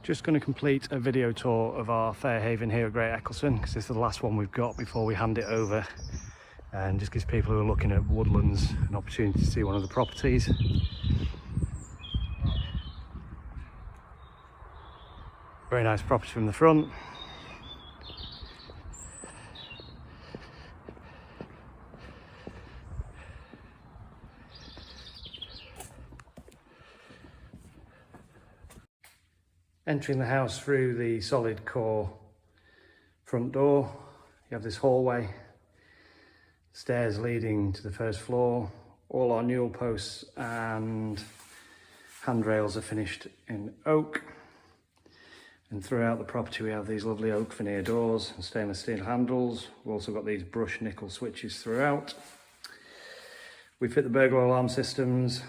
Just going to complete a video tour of our Fairhaven here at Great Eccleston, because this is the last one we've got before we hand it over, and just gives people who are looking at woodlands an opportunity to see one of the properties. Very nice property from the front. Entering the house through the solid core front door, you have this hallway, stairs leading to the first floor. All our newel posts and handrails are finished in oak. And throughout the property we have these lovely oak veneer doors and stainless steel handles. We've also got these brushed nickel switches throughout. We fit the burglar alarm systems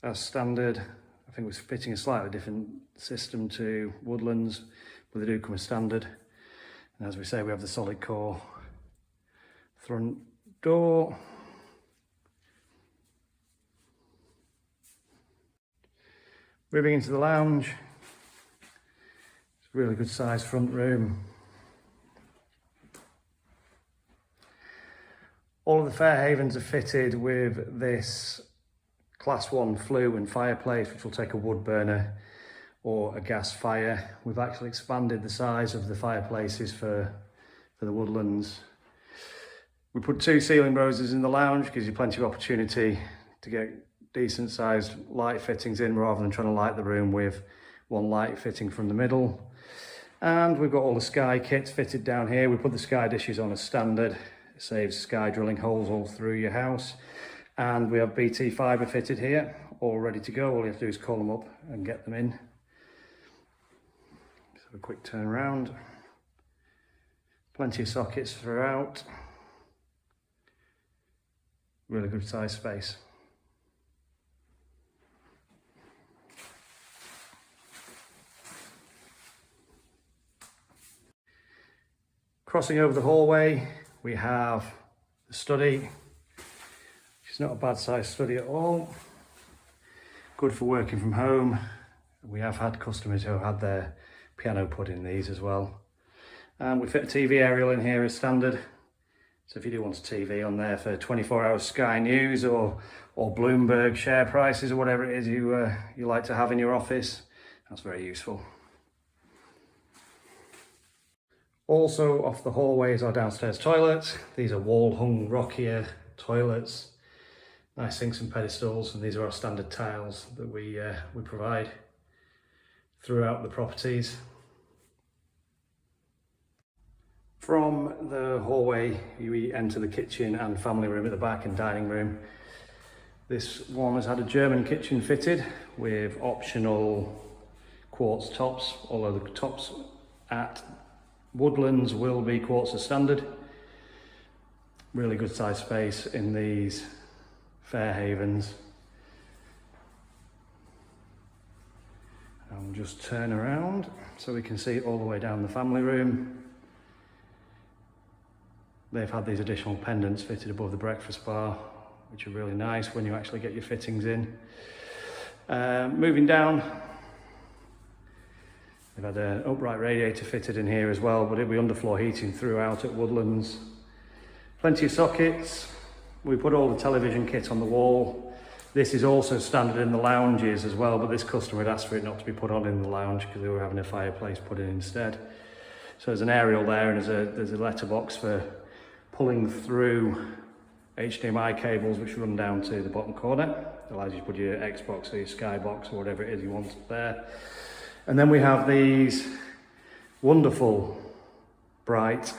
as standard. I think we're fitting a slightly different system to woodlands, but they do come as standard. And as we say, we have the solid core front door. Moving into the lounge, it's a really good sized front room. All of the Fairhavens are fitted with this Class 1 flue and fireplace, which will take a wood burner or a gas fire. We've actually expanded the size of the fireplaces for the woodlands. We put 2 ceiling roses in the lounge, gives you plenty of opportunity to get decent sized light fittings in rather than trying to light the room with one light fitting from the middle. And we've got all the sky kits fitted down here. We put the sky dishes on as standard. It saves sky drilling holes all through your house. And we have BT fibre fitted here, all ready to go. All you have to do is call them up and get them in. Just have a quick turn around. Plenty of sockets throughout. Really good size space. Crossing over the hallway, we have the study. It's not a bad sized study at all. Good for working from home. We have had customers who have had their piano put in these as well. And we fit a TV aerial in here as standard. So if you do want a TV on there for 24-hour Sky News or Bloomberg share prices or whatever it is you like to have in your office, that's very useful. Also off the hallway is our downstairs toilets. These are wall-hung Rockier toilets. Nice sinks and pedestals, and these are our standard tiles that we provide throughout the properties. From the hallway, we enter the kitchen and family room at the back and dining room. This one has had a German kitchen fitted with optional quartz tops, although the tops at woodlands will be quartz as standard. Really good size space in these Fairhavens. And we'll just turn around so we can see all the way down the family room. They've had these additional pendants fitted above the breakfast bar, which are really nice when you actually get your fittings in. Moving down, they've had an upright radiator fitted in here as well, but it'll be underfloor heating throughout at woodlands. Plenty of sockets. We put all the television kit on the wall. This is also standard in the lounges as well, but this customer had asked for it not to be put on in the lounge because they were having a fireplace put in instead. So there's an aerial there, and there's a letterbox for pulling through HDMI cables which run down to the bottom corner. It allows you to put your Xbox or your Skybox or whatever it is you want there. And then we have these wonderful, bright,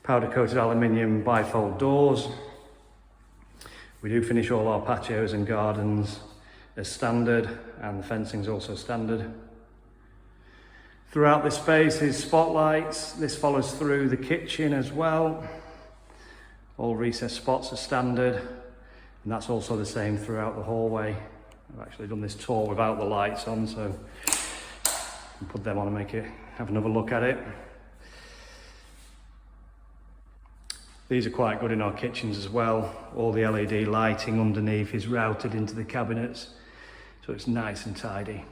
powder-coated aluminium bifold doors. We do finish all our patios and gardens as standard, and the fencing is also standard. Throughout this space is spotlights. This follows through the kitchen as well. All recessed spots are standard, and that's also the same throughout the hallway. I've actually done this tour without the lights on, so you can put them on and have another look at it. These are quite good in our kitchens as well. All the LED lighting underneath is routed into the cabinets, so it's nice and tidy.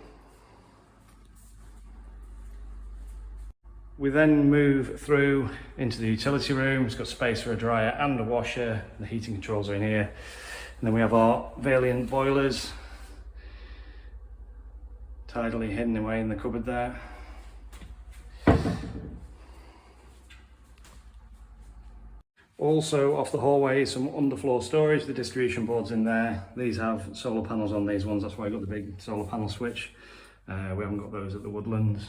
We then move through into the utility room. It's got space for a dryer and a washer. The heating controls are in here. And then we have our Valiant boilers, tidily hidden away in the cupboard there. Also off the hallway, some underfloor storage, the distribution boards in there. These have solar panels on these ones, that's why I got the big solar panel switch. We haven't got those at the Woodlands.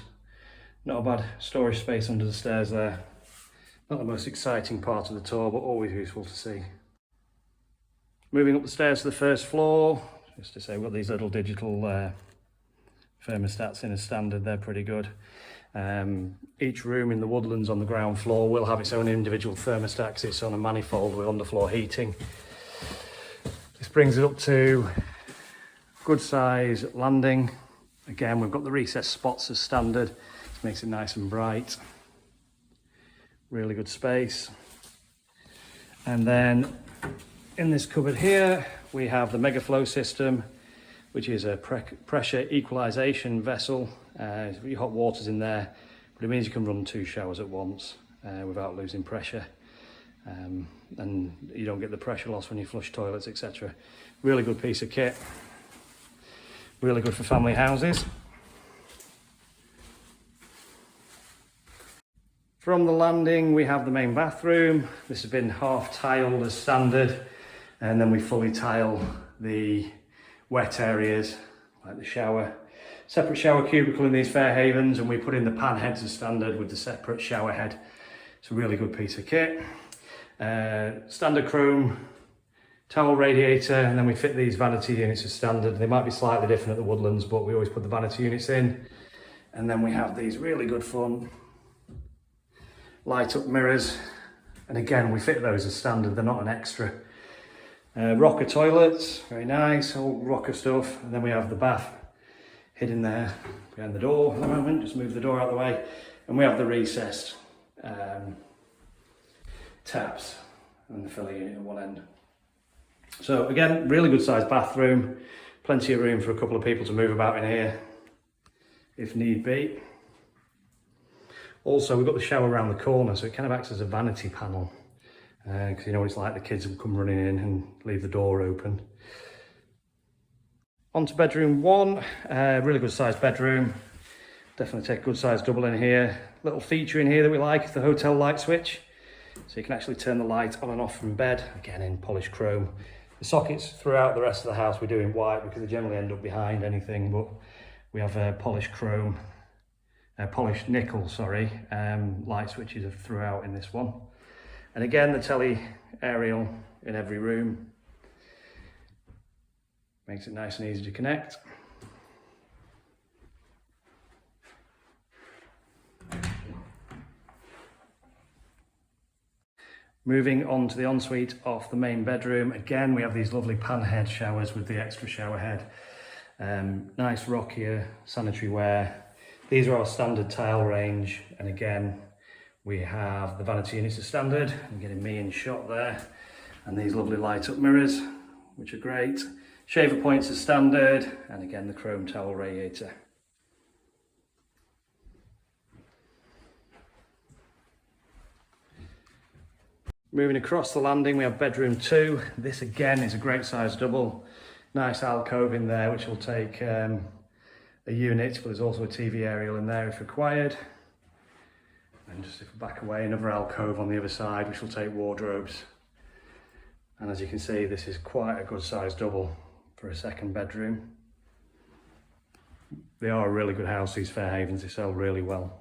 Not a bad storage space under the stairs there. Not the most exciting part of the tour, but always useful to see. Moving up the stairs to the first floor, just to say we've got these little digital thermostats in as standard, they're pretty good. Each room in the Woodlands on the ground floor will have its own individual thermostat because it's on a manifold with underfloor heating. This brings it up to good size landing. Again, we've got the recessed spots as standard. This makes it nice and bright. Really good space. And then in this cupboard here, we have the Megaflow system, which is a pressure equalization vessel. Your hot water's in there, but it means you can run 2 showers at once without losing pressure. And you don't get the pressure loss when you flush toilets, etc. Really good piece of kit. Really good for family houses. From the landing, we have the main bathroom. This has been half tiled as standard, and then we fully tile the wet areas, like the shower. Separate shower cubicle in these Fairhavens, and we put in the pan heads as standard with the separate shower head. It's a really good piece of kit. Standard chrome towel radiator, and then we fit these vanity units as standard. They might be slightly different at the Woodlands, but we always put the vanity units in. And then we have these really good fun light up mirrors. And again, we fit those as standard, they're not an extra. Rocker toilets, very nice, all rocker stuff. And then we have the bath hidden there behind the door at the moment. Just move the door out of the way. And we have the recessed taps and the filler unit at one end. So again, really good sized bathroom. Plenty of room for a couple of people to move about in here if need be. Also, we've got the shower around the corner, so it kind of acts as a vanity panel. Because you know what it's like, the kids will come running in and leave the door open. On to bedroom 1, really good sized bedroom. Definitely take a good sized double in here. Little feature in here that we like is the hotel light switch. So you can actually turn the light on and off from bed, again in polished chrome. The sockets throughout the rest of the house we do in white because they generally end up behind anything, but we have polished chrome, polished nickel, sorry, light switches throughout in this one. And again, the telly aerial in every room. Makes it nice and easy to connect. Moving on to the ensuite of the main bedroom. Again, we have these lovely pan head showers with the extra shower head. Nice rockier sanitary ware. These are our standard tile range. And again, we have the vanity units as standard. I'm getting me in shot there. And these lovely light up mirrors, which are great. Shaver points as standard. And again, the chrome towel radiator. Moving across the landing, we have bedroom 2. This again is a great size double. Nice alcove in there, which will take a unit, but there's also a TV aerial in there if required. And just if we back away, another alcove on the other side, which will take wardrobes. And as you can see, this is quite a good size double for a second bedroom. They are a really good house, these Fairhavens, they sell really well.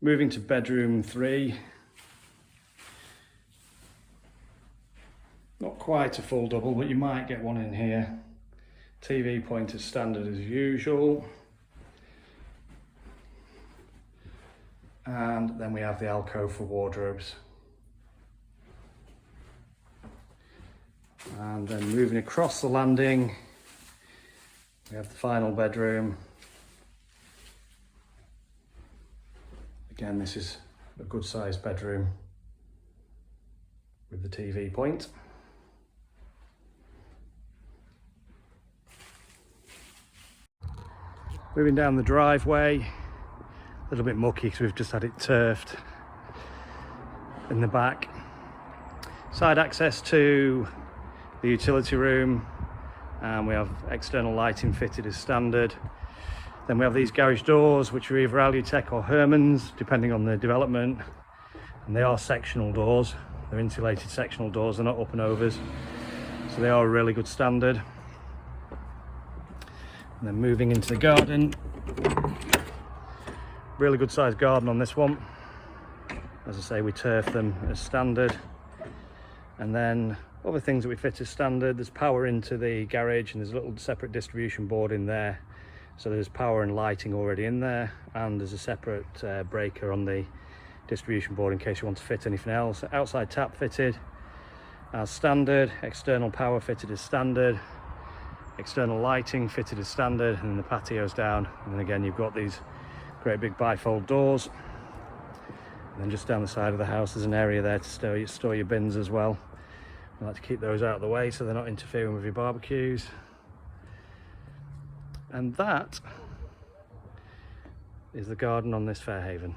Moving to bedroom 3. Not quite a full double, but you might get one in here. TV point as standard as usual. And then we have the alcove for wardrobes. And then moving across the landing, we have the final bedroom. Again, this is a good sized bedroom with the TV point. Moving down the driveway, a little bit mucky because we've just had it turfed in the back. Side access to the utility room, and we have external lighting fitted as standard. Then we have these garage doors, which are either Alutech or Herman's, depending on the development. And they are sectional doors. They're insulated sectional doors, they're not up and overs. So they are a really good standard. And then moving into the garden, really good sized garden on this one. As I say, we turf them as standard. And then other things that we fit as standard, there's power into the garage, and there's a little separate distribution board in there. So there's power and lighting already in there, and there's a separate breaker on the distribution board in case you want to fit anything else. Outside tap fitted as standard, external power fitted as standard, external lighting fitted as standard, and then the patio's down. And then again, you've got these great big bifold doors. And then just down the side of the house, there's an area there to store your bins as well. I like to keep those out of the way so they're not interfering with your barbecues. And that is the garden on this Fairhaven.